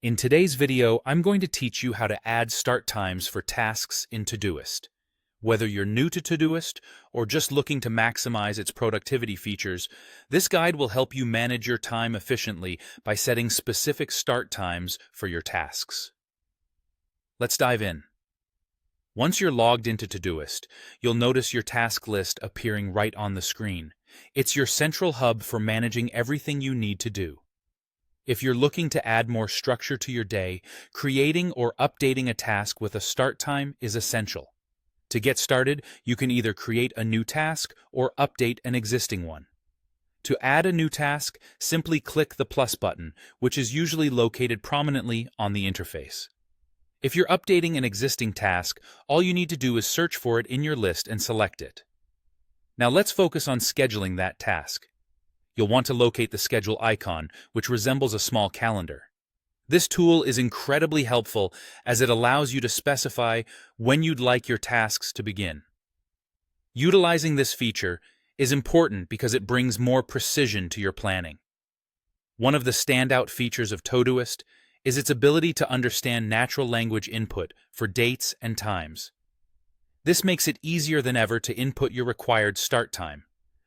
In today's video, I'm going to teach you how to add start times for tasks in Todoist. Whether you're new to Todoist or just looking to maximize its productivity features, this guide will help you manage your time efficiently by setting specific start times for your tasks. Let's dive in. Once you're logged into Todoist, you'll notice your task list appearing right on the screen. It's your central hub for managing everything you need to do. If you're looking to add more structure to your day, creating or updating a task with a start time is essential. To get started, you can either create a new task or update an existing one. To add a new task, simply click the plus button, which is usually located prominently on the interface. If you're updating an existing task, all you need to do is search for it in your list and select it. Now let's focus on scheduling that task. You'll want to locate the schedule icon, which resembles a small calendar. This tool is incredibly helpful as it allows you to specify when you'd like your tasks to begin. Utilizing this feature is important because it brings more precision to your planning. One of the standout features of Todoist is its ability to understand natural language input for dates and times. This makes it easier than ever to input your required start time.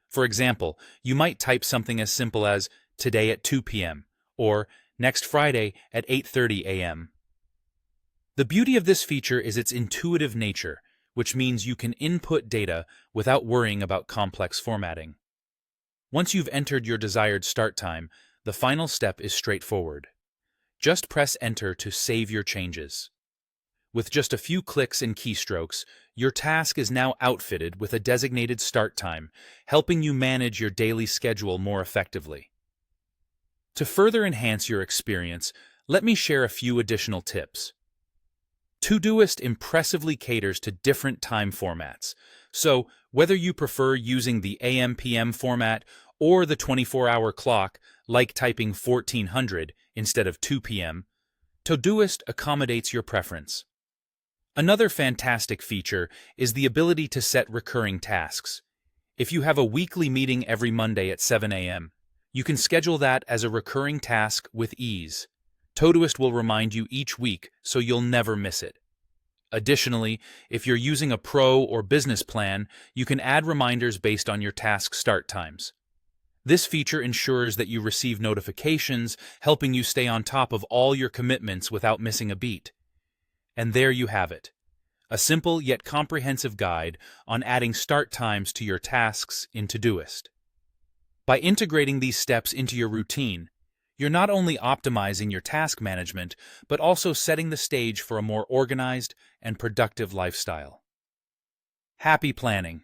For example, you might type something as simple as today at 2 p.m. or next Friday at 8:30 a.m. The beauty of this feature is its intuitive nature, which means you can input data without worrying about complex formatting. Once you've entered your desired start time, the final step is straightforward. Just press Enter to save your changes. With just a few clicks and keystrokes, your task is now outfitted with a designated start time, helping you manage your daily schedule more effectively. To further enhance your experience, let me share a few additional tips. Todoist impressively caters to different time formats, so whether you prefer using the AM/PM format or the 24-hour clock, like typing 1400 instead of 2 p.m., Todoist accommodates your preference. Another fantastic feature is the ability to set recurring tasks. If you have a weekly meeting every Monday at 7 a.m., you can schedule that as a recurring task with ease. Todoist will remind you each week so you'll never miss it. Additionally, if you're using a pro or business plan, you can add reminders based on your task start times. This feature ensures that you receive notifications, helping you stay on top of all your commitments without missing a beat. And there you have it, a simple yet comprehensive guide on adding start times to your tasks in Todoist. By integrating these steps into your routine, you're not only optimizing your task management, but also setting the stage for a more organized and productive lifestyle. Happy planning!